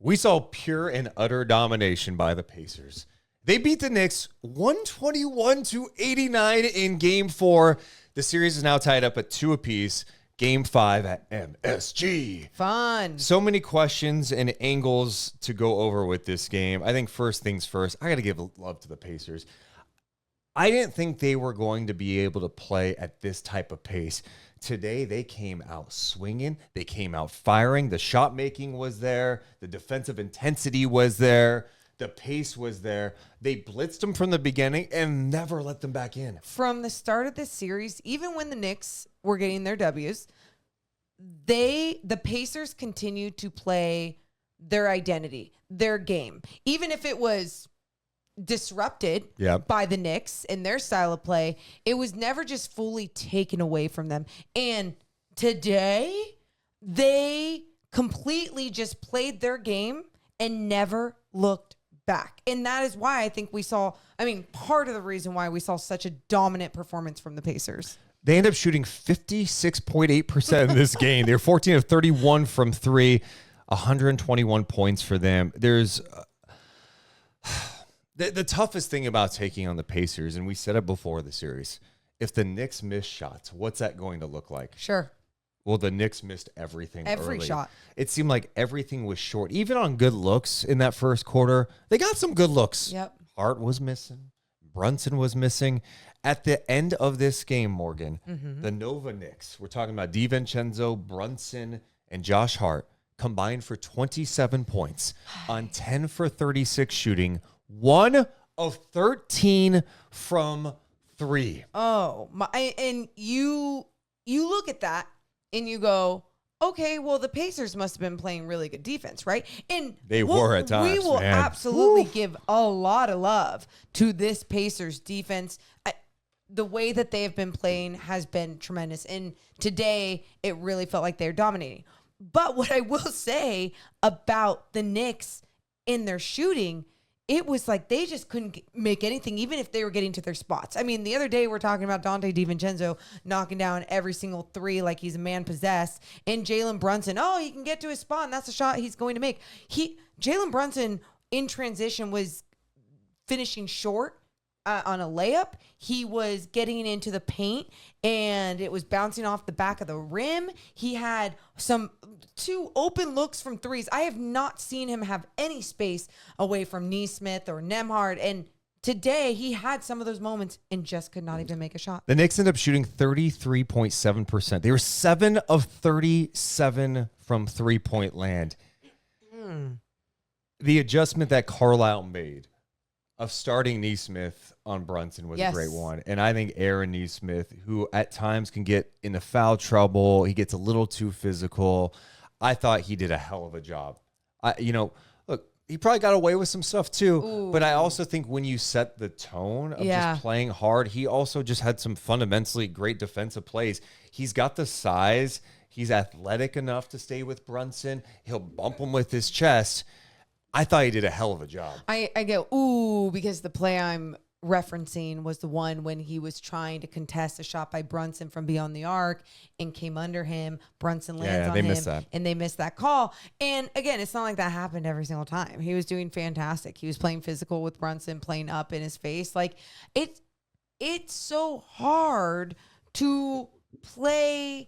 We saw pure and utter domination by the Pacers. They beat the Knicks 121-89 in Game 4. The series is now tied up at 2 apiece. Game 5 at MSG. Fun. So many questions and angles to go over with this game. I think first things first, I got to give love to the Pacers. I didn't think they were going to be able to play at this type of pace. Today, they came out swinging. They came out firing. The shot making was there. The defensive intensity was there. The pace was there. They blitzed them from the beginning and never let them back in. From the start of this series, even when the Knicks were getting their W's, the Pacers continued to play their identity, their game. Even if it was disrupted by the Knicks and their style of play, it was never just fully taken away from them. And today, they completely just played their game and never looked back. And that is why I think part of the reason why we saw such a dominant performance from the Pacers. They ended up shooting 56.8% in this game. They were 14 of 31 from 3, 121 points for them. There's the toughest thing about taking on the Pacers, and we said it before the series, if the Knicks miss shots, what's that going to look like? Sure. Well, the Knicks missed everything Every early. shot. It seemed like everything was short. Even on good looks in that first quarter, they got some good looks. Yep. Hart was missing. Brunson was missing. At the end of this game, Morgan, the Nova Knicks, we're talking about DiVincenzo, Brunson, and Josh Hart, combined for 27 points on 10 for 36 shooting, 1 of 13 from 3. Oh, and you look at that and you go, okay, well, the Pacers must have been playing really good defense, right? And they were at times. We will absolutely give a lot of love to this Pacers defense. The way that they have been playing has been tremendous. And today, it really felt like they're dominating. But what I will say about the Knicks in their shooting, it was like they just couldn't make anything, even if they were getting to their spots. I mean, the other day we're talking about Dante DiVincenzo knocking down every single 3 like he's a man possessed. And Jalen Brunson, he can get to his spot, and that's a shot he's going to make. Jalen Brunson in transition was finishing short on a layup. He was getting into the paint, and it was bouncing off the back of the rim. He had 2 open looks from threes. I have not seen him have any space away from Nesmith or Nembhard. And today he had some of those moments and just could not even make a shot. The Knicks ended up shooting 33.7%. They were 7 of 37 from 3-point land. The adjustment that Carlisle made of starting Nesmith on Brunson was a great one. And I think Aaron Nesmith, who at times can get into foul trouble, he gets a little too physical. I thought he did a hell of a job. Look, he probably got away with some stuff too. Ooh. But I also think when you set the tone of just playing hard, he also just had some fundamentally great defensive plays. He's got the size. He's athletic enough to stay with Brunson. He'll bump him with his chest. I thought he did a hell of a job. I go, because the play I'm referencing was the one when he was trying to contest a shot by Brunson from beyond the arc and came under him. Brunson lands on him, and they missed that call. And again, it's not like that happened every single time. He was doing fantastic. He was playing physical with Brunson, playing up in his face. Like it's so hard to play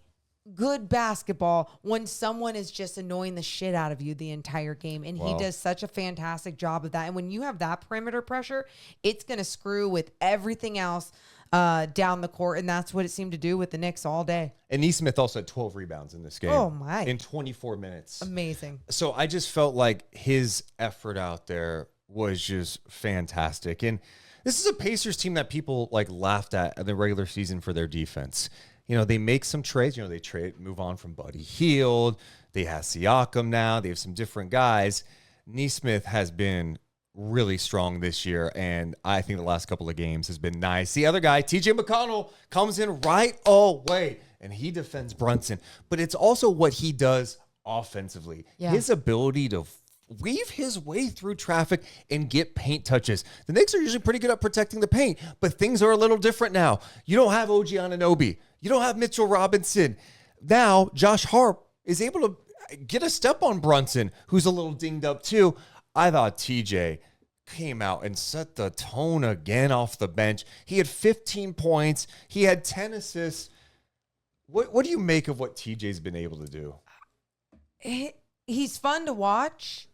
good basketball when someone is just annoying the shit out of you the entire game. And he does such a fantastic job of that. And when you have that perimeter pressure, it's going to screw with everything else down the court. And that's what it seemed to do with the Knicks all day. And Nesmith also had 12 rebounds in this game. Oh, my. In 24 minutes. Amazing. So I just felt like his effort out there was just fantastic. And this is a Pacers team that people laughed at in the regular season for their defense. They make some trades. They move on from Buddy Hield. They have Siakam now. They have some different guys. Nesmith has been really strong this year, and I think the last couple of games has been nice. The other guy, TJ McConnell, comes in right away, and he defends Brunson. But it's also what he does offensively. Yeah. His ability to weave his way through traffic and get paint touches. The Knicks are usually pretty good at protecting the paint, but things are a little different now. You don't have OG Anunoby. You don't have Mitchell Robinson. Now, Josh Hart is able to get a step on Brunson, who's a little dinged up too. I thought TJ came out and set the tone again off the bench. He had 15 points. He had 10 assists. What do you make of what TJ's been able to do? He's fun to watch.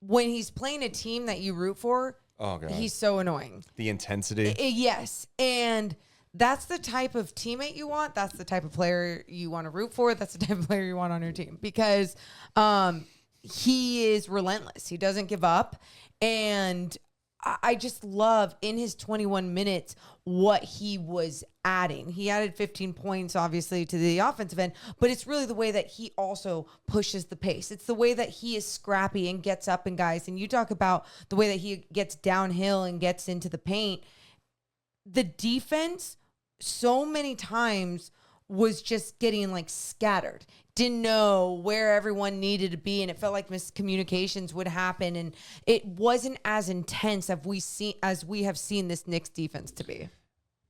When he's playing a team that you root for, oh God, he's so annoying. The intensity. Yes. And that's the type of teammate you want. That's the type of player you want to root for. That's the type of player you want on your team because he is relentless. He doesn't give up. And I just love in his 21 minutes what he was adding. He added 15 points, obviously, to the offensive end, but it's really the way that he also pushes the pace. It's the way that he is scrappy and gets up and guys. And you talk about the way that he gets downhill and gets into the paint. The defense so many times was just getting like scattered. Didn't know where everyone needed to be, and it felt like miscommunications would happen, and it wasn't as intense as we have seen this Knicks defense to be.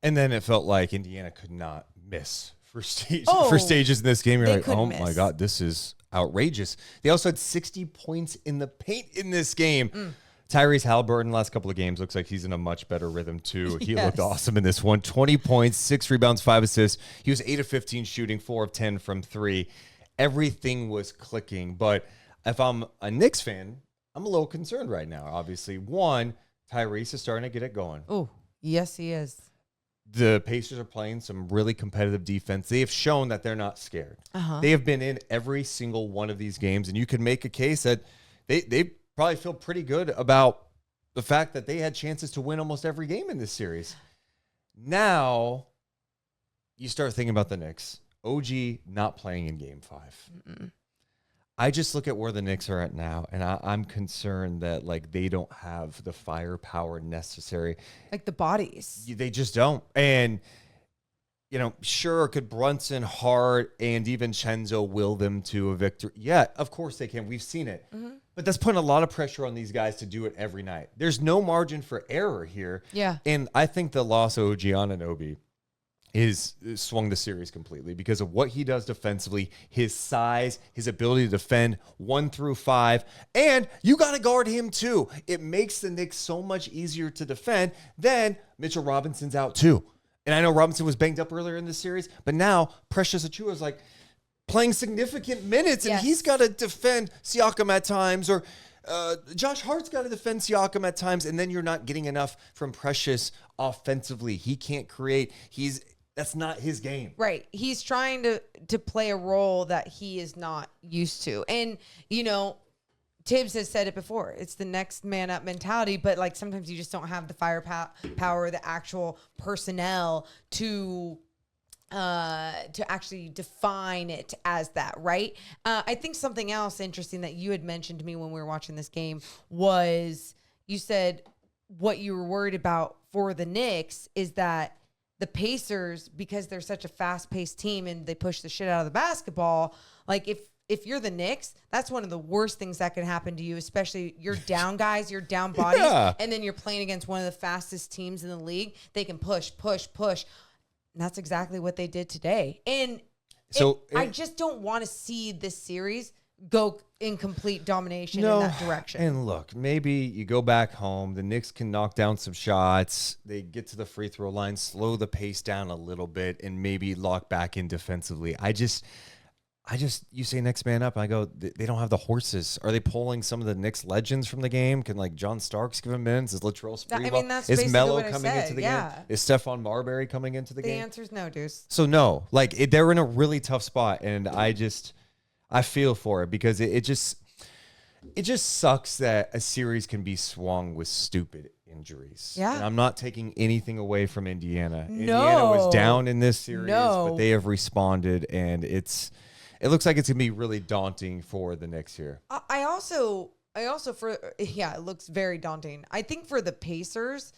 And then it felt like Indiana could not miss for stages in this game. You're like, oh my God, this is outrageous. They also had 60 points in the paint in this game. Tyrese Halliburton, last couple of games, looks like he's in a much better rhythm, too. He looked awesome in this one. 20 points, 6 rebounds, 5 assists. He was 8 of 15 shooting, 4 of 10 from 3. Everything was clicking. But if I'm a Knicks fan, I'm a little concerned right now, obviously. One, Tyrese is starting to get it going. Oh, yes, he is. The Pacers are playing some really competitive defense. They have shown that they're not scared. They have been in every single one of these games, and you can make a case that they probably feel pretty good about the fact that they had chances to win almost every game in this series. Now, you start thinking about the Knicks. OG not playing in Game 5. I just look at where the Knicks are at now, and I'm concerned that like they don't have the firepower necessary. Like the bodies. They just don't. And, you know, sure, could Brunson, Hart, and DiVincenzo will them to a victory? Yeah, of course they can. We've seen it. But that's putting a lot of pressure on these guys to do it every night. There's no margin for error here. Yeah. And I think the loss of OG Anunoby is swung the series completely because of what he does defensively, his size, his ability to defend 1 through 5. And you got to guard him too. It makes the Knicks so much easier to defend. Then Mitchell Robinson's out too. And I know Robinson was banged up earlier in the series, but now Precious Achiuwa is like playing significant minutes, and he's got to defend Siakam at times, or Josh Hart's got to defend Siakam at times, and then you're not getting enough from Precious offensively. He can't create. That's not his game. Right. He's trying to play a role that he is not used to. And, you know, Tibbs has said it before. It's the next man up mentality, but like sometimes you just don't have the firepower, the actual personnel to actually define it as that, right? I think something else interesting that you had mentioned to me when we were watching this game was you said what you were worried about for the Knicks is that the Pacers, because they're such a fast-paced team and they push the shit out of the basketball, like if you're the Knicks, that's one of the worst things that can happen to you, especially you're down guys, you're down bodies, and then you're playing against one of the fastest teams in the league. They can push. And that's exactly what they did today. And I just don't want to see this series go in complete domination in that direction. And look, maybe you go back home, the Knicks can knock down some shots, they get to the free throw line, slow the pace down a little bit, and maybe lock back in defensively. You say next man up, and I go, they don't have the horses. Are they pulling some of the Knicks legends from the game? Can like John Starks give him minutes? Is Latrell Sprewell? Is Melo coming into the game? Is Stephon Marbury coming into the game? The answer is no, Deuce. So no, like they're in a really tough spot, and I feel for it because it just sucks that a series can be swung with stupid injuries. Yeah. And I'm not taking anything away from Indiana. Indiana was down in this series, but they have responded, and it looks like it's going to be really daunting for the Knicks here. I also it looks very daunting. I think for the Pacers,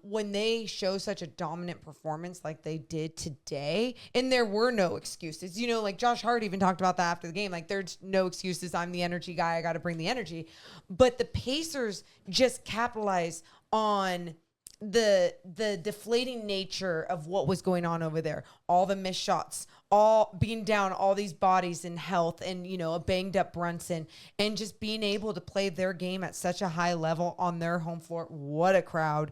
when they show such a dominant performance like they did today, and there were no excuses. You know, like Josh Hart even talked about that after the game. Like, there's no excuses. I'm the energy guy. I got to bring the energy. But the Pacers just capitalize on the deflating nature of what was going on over there, all the missed shots, all being down, all these bodies in health, and a banged up Brunson, and just being able to play their game at such a high level on their home floor. What a crowd.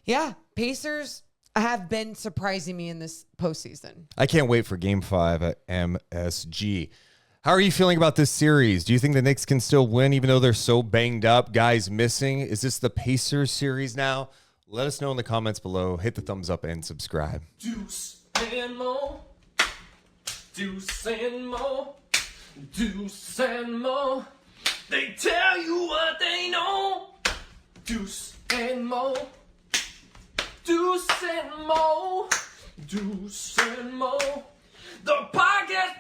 Yeah, Pacers have been surprising me in this postseason. I can't wait for Game 5 at MSG. How are you feeling about this series? Do you think the Knicks can still win even though they're so banged up, guys missing? Is this the Pacers series now? Let us know in the comments below. Hit the thumbs up and subscribe. Deuce and Mo. Deuce and Mo. Deuce and Mo. They tell you what they know. Deuce and Mo. Deuce and Mo. Deuce and Mo. The podcast